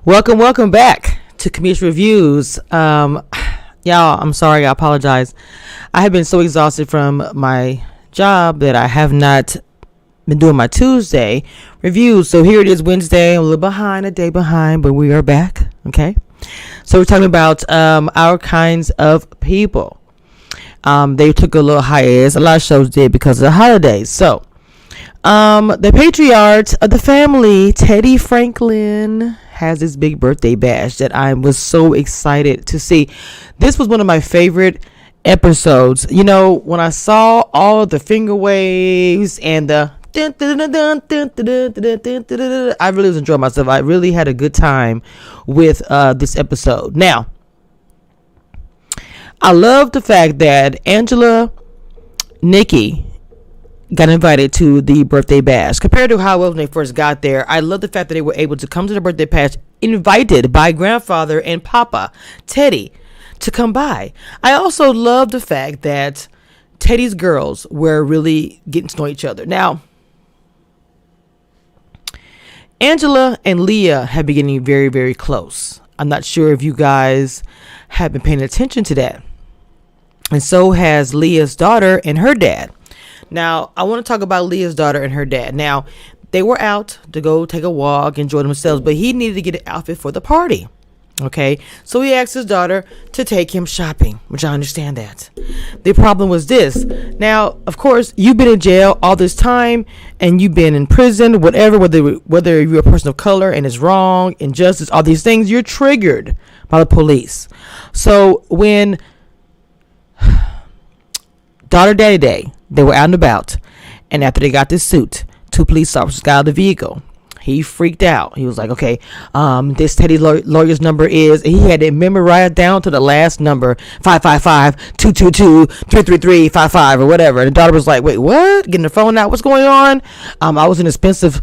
Welcome back to Comedian Reviews. Y'all, I'm sorry, I apologize. I have been so exhausted from my job that I have not been doing my Tuesday reviews. So here it is, Wednesday. I'm a day behind, but we are back. Okay. So we're talking about our kinds of people. They took a little hiatus. A lot of shows did because of the holidays. So the patriarch of the family, Teddy Franklin, has this big birthday bash that I was so excited to see. This was one of my favorite episodes. You know, when I saw all of the finger waves and the I really was enjoying myself. I really had a good time with this episode. Now, I love the fact that Angela, Nikki got invited to the birthday bash. Compared to how it was when they first got there, I love the fact that they were able to come to the birthday bash invited by grandfather and Papa, Teddy, to come by. I also love the fact that Teddy's girls were really getting to know each other. Now, Angela and Leah have been getting very, very close. I'm not sure if you guys have been paying attention to that. And so has Leah's daughter and her dad. Now, I want to talk about Leah's daughter and her dad. Now, they were out to go take a walk, enjoy themselves, but he needed to get an outfit for the party. Okay, so he asked his daughter to take him shopping, which I understand that. The problem was this. Now, of course, you've been in jail all this time and you've been in prison, whatever, whether you're a person of color and it's wrong, injustice, all these things, you're triggered by the police. So when daughter daddy day, they were out and about, and after they got this suit, two police officers got out of the vehicle. He freaked out. He was like, okay, this Teddy lawyer's number is, and he had it memorized down to the last number, 555-222-333-55 or whatever. And the daughter was like, wait, what? Getting the phone out. What's going on? I was in an expensive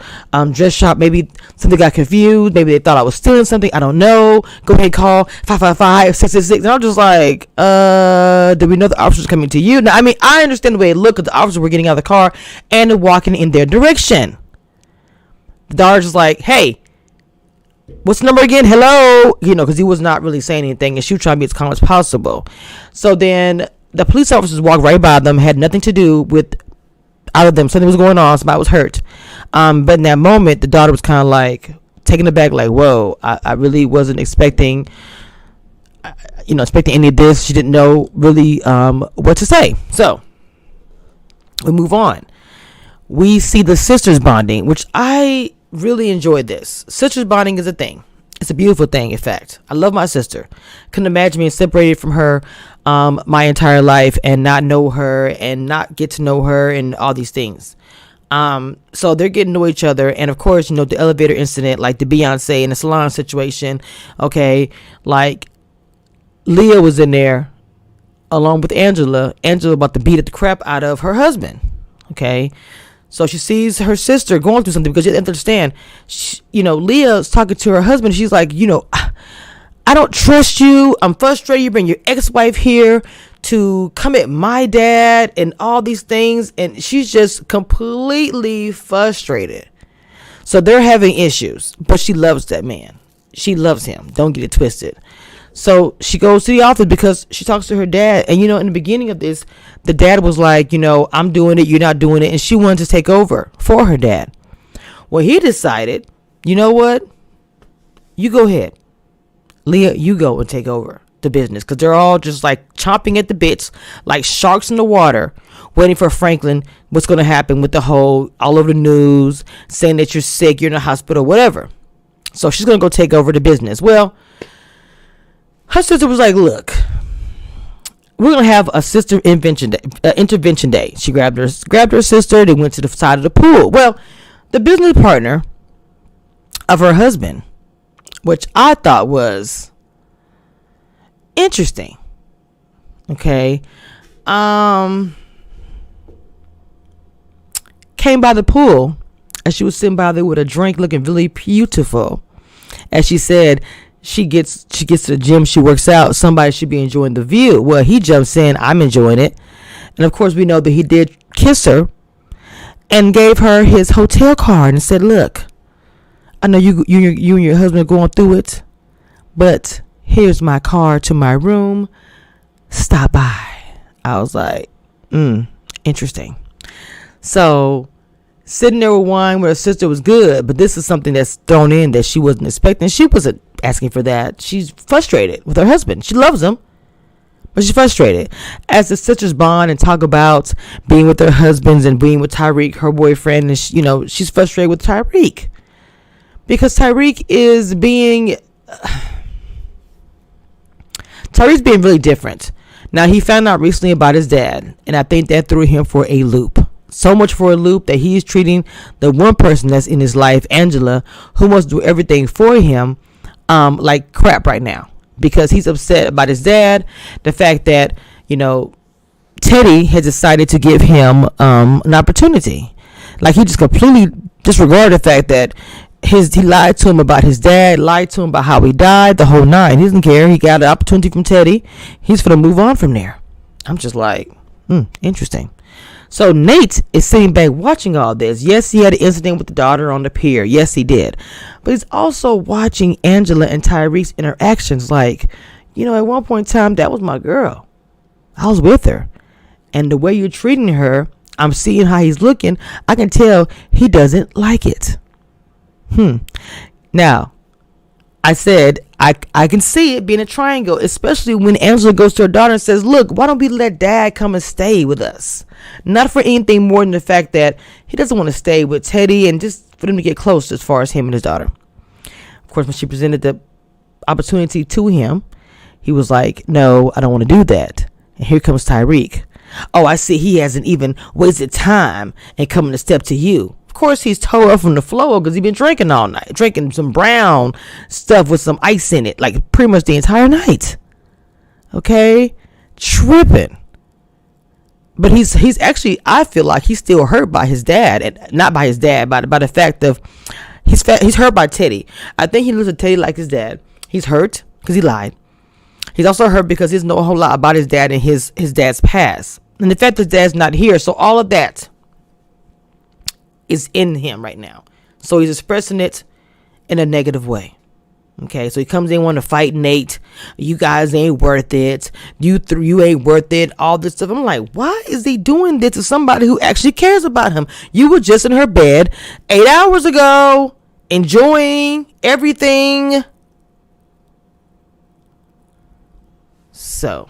dress shop. Maybe something got confused. Maybe they thought I was stealing something. I don't know. Go ahead, call 555-666. And I'm just like, do we know the officers coming to you? Now, I mean, I understand the way it looked, because the officers were getting out of the car and walking in their direction. The daughter's just like, hey, what's the number again? Hello? You know, because he was not really saying anything, and she was trying to be as calm as possible. So then the police officers walked right by them, had nothing to do with out of them. Something was going on. Somebody was hurt. But in that moment, the daughter was kind of like taken aback, like, whoa, I really wasn't expecting any of this. She didn't know really what to say. So we move on. We see the sisters bonding, which I really enjoyed this. Sisters bonding is a thing. It's a beautiful thing, in fact. I love my sister. Couldn't imagine being separated from her my entire life and not know her and not get to know her and all these things. So they're getting to know each other. And of course, you know, the elevator incident, like the Beyonce and the salon situation. Okay, like Leah was in there along with Angela. Angela about to beat the crap out of her husband. Okay. So she sees her sister going through something, because you have to understand, Leah's talking to her husband. She's like, I don't trust you. I'm frustrated. You bring your ex-wife here to come at my dad and all these things. And she's just completely frustrated. So they're having issues, but she loves that man. She loves him. Don't get it twisted. So she goes to the office because she talks to her dad. And, in the beginning of this, the dad was like, I'm doing it, you're not doing it. And she wanted to take over for her dad. Well, he decided, you know what? You go ahead. Leah, you go and take over the business. Because they're all just like chomping at the bits, like sharks in the water, waiting for Franklin. What's going to happen with the whole, all over the news, saying that you're sick, you're in the hospital, whatever. So she's going to go take over the business. Well, her sister was like, look, we're going to have a sister intervention day. She grabbed her sister. They went to the side of the pool. Well, the business partner of her husband, which I thought was interesting. Okay. Came by the pool, and she was sitting by there with a drink, looking really beautiful. As she said, she gets to the gym, she works out, somebody should be enjoying the view. Well, he jumps in, I'm enjoying it. And of course, we know that he did kiss her and gave her his hotel card and said, look, I know you and your husband are going through it, but here's my car to my room. Stop by. I was like, interesting. So sitting there with wine with her sister was good, but this is something that's thrown in that she wasn't expecting. She wasn't asking for that. She's frustrated with her husband. She loves him, but she's frustrated. As the sisters bond and talk about being with their husbands and being with Tyreek, her boyfriend, and she's frustrated with Tyreek because Tyreek's being really different. Now, he found out recently about his dad, and I think that threw him for a loop. So much for a loop that he's treating the one person that's in his life, Angela, who must do everything for him, like crap right now. Because he's upset about his dad, the fact that, Teddy has decided to give him an opportunity. Like, he just completely disregarded the fact that he lied to him about his dad, lied to him about how he died, the whole nine. He doesn't care. He got an opportunity from Teddy. He's going to move on from there. I'm just like, interesting. So Nate is sitting back watching all this. Yes, he had an incident with the daughter on the pier. Yes, he did. But he's also watching Angela and Tyreek's interactions. Like, at one point in time, that was my girl. I was with her. And the way you're treating her, I'm seeing how he's looking. I can tell he doesn't like it. Now, I said, I can see it being a triangle, especially when Angela goes to her daughter and says, look, why don't we let dad come and stay with us? Not for anything more than the fact that he doesn't want to stay with Teddy and just for them to get close as far as him and his daughter. Of course, when she presented the opportunity to him, he was like, no, I don't want to do that. And here comes Tyreek. Oh, I see he hasn't even wasted time in coming to step to you. Of course, he's tore up from the floor because he's been drinking all night, drinking some brown stuff with some ice in it, like pretty much the entire night. Okay, tripping. But he's actually, I feel like he's still hurt by his dad, and not by his dad, by the fact of he's hurt by Teddy. I think he looks at Teddy like his dad. He's hurt because he lied. He's also hurt because he doesn't know a whole lot about his dad and his dad's past, and the fact that his dad's not here. So all of that is in him right now. So he's expressing it in a negative way. Okay, so he comes in wanting to fight Nate. You guys ain't worth it. You ain't worth it. All this stuff. I'm like, why is he doing this to somebody who actually cares about him? You were just in her bed 8 hours ago, enjoying everything. So,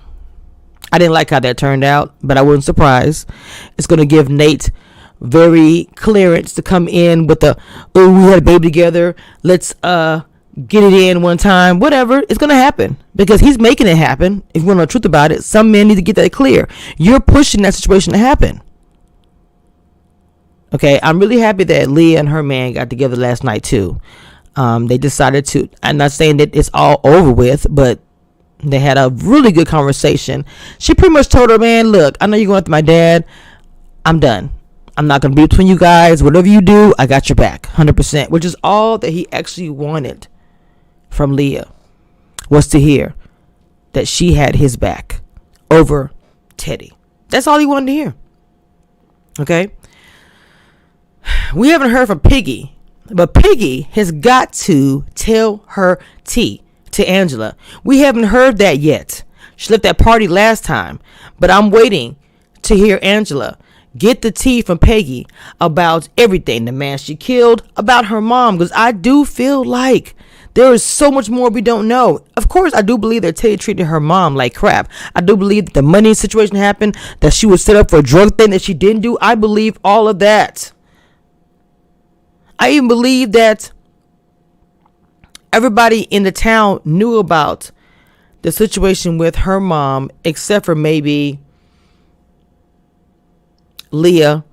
I didn't like how that turned out, but I wasn't surprised. It's going to give Nate very clearance to come in with we had a baby together. Let's get it in one time. Whatever. It's going to happen because he's making it happen. If you want to know the truth about it, some men need to get that clear. You're pushing that situation to happen. Okay. I'm really happy that Leah and her man got together last night too. They decided to, I'm not saying that it's all over with, but they had a really good conversation. She pretty much told her man, look, I know you're going after my dad. I'm done. I'm not going to be between you guys. Whatever you do, I got your back 100%, which is all that he actually wanted from Leah, was to hear that she had his back over Teddy. That's all he wanted to hear. Okay. We haven't heard from Piggy, but Piggy has got to tell her tea to Angela. We haven't heard that yet. She left that party last time, but I'm waiting to hear Angela get the tea from Peggy about everything. The man she killed, about her mom, because I do feel like there is so much more we don't know. Of course, I do believe that Teddy treated her mom like crap. I do believe that the money situation happened, that she was set up for a drug thing that she didn't do. I believe all of that. I even believe that everybody in the town knew about the situation with her mom, except for maybe Leah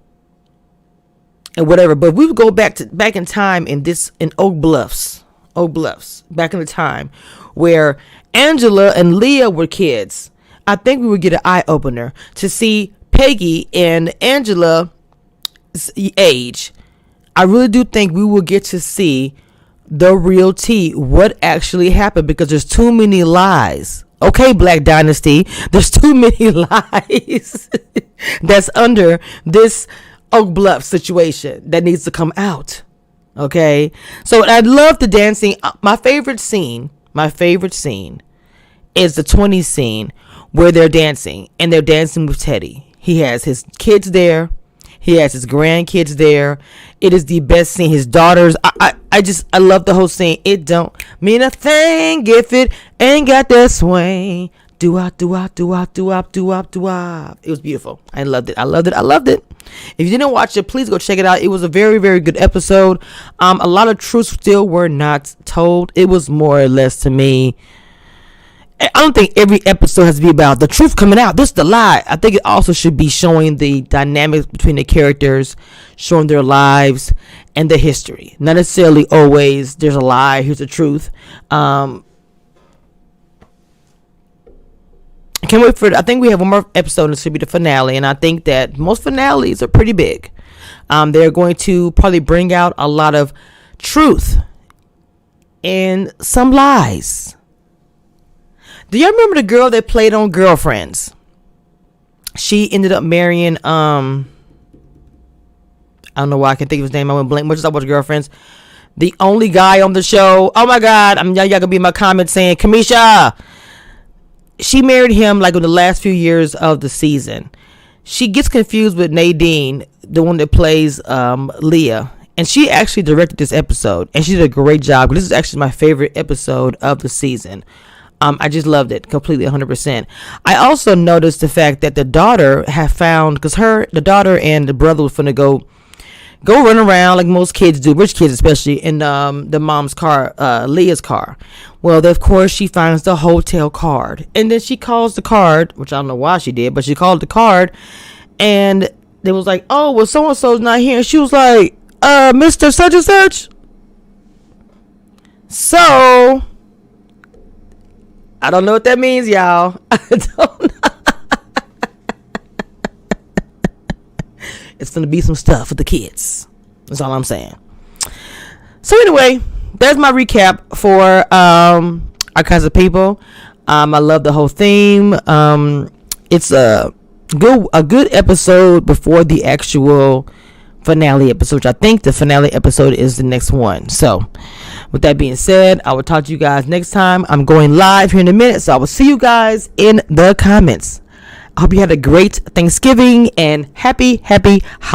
and whatever. But we would go back in time in Oak Bluffs, back in the time where Angela and Leah were kids. I think we would get an eye opener to see Peggy and Angela's age. I really do think we will get to see the real tea, what actually happened, because there's too many lies. Okay, Black Dynasty, there's too many lies that's under this Oak Bluff situation that needs to come out. Okay, so I love the dancing. My favorite scene is the 20s scene where they're dancing and they're dancing with Teddy. He has his kids there. He has his grandkids there. It is the best scene. His daughters. I love the whole scene. It don't mean a thing if it ain't got that swing. Do up, do up, do up, do up, do up, do up. It was beautiful. I loved it. I loved it. I loved it. If you didn't watch it, please go check it out. It was a very, very good episode. A lot of truths still were not told. It was more or less, to me, I don't think every episode has to be about the truth coming out. This is the lie. I think it also should be showing the dynamics between the characters, showing their lives and their history. Not necessarily always there's a lie, here's the truth. I can't wait for it. I think we have one more episode and this should be the finale, and I think that most finales are pretty big. They're going to probably bring out a lot of truth and some lies. Do y'all remember the girl that played on Girlfriends? She ended up marrying I don't know why I can't think of his name. I went blank much as I watched Girlfriends. The only guy on the show. Oh my God. Y'all gonna be in my comments saying, Kamisha. She married him like in the last few years of the season. She gets confused with Nadine, the one that plays Leah. And she actually directed this episode. And she did a great job. This is actually my favorite episode of the season. I just loved it completely, 100%. I also noticed the fact that the daughter had found, because the daughter and the brother was finna go run around like most kids do, rich kids especially, in the mom's car, Leah's car. Well, of course, she finds the hotel card. And then she calls the card, which I don't know why she did, but she called the card. And they was like, oh, well, so-and-so's not here. And she was like, Mr. Such and Such. So, I don't know what that means, y'all. I don't know. It's going to be some stuff with the kids. That's all I'm saying. So anyway, there's my recap for Archives of People. I love the whole theme. It's a good episode before the actual finale episode, which I think the finale episode is the next one. So with that being said, I will talk to you guys next time. I'm going live here in a minute, so I will see you guys in the comments. I hope you had a great Thanksgiving and happy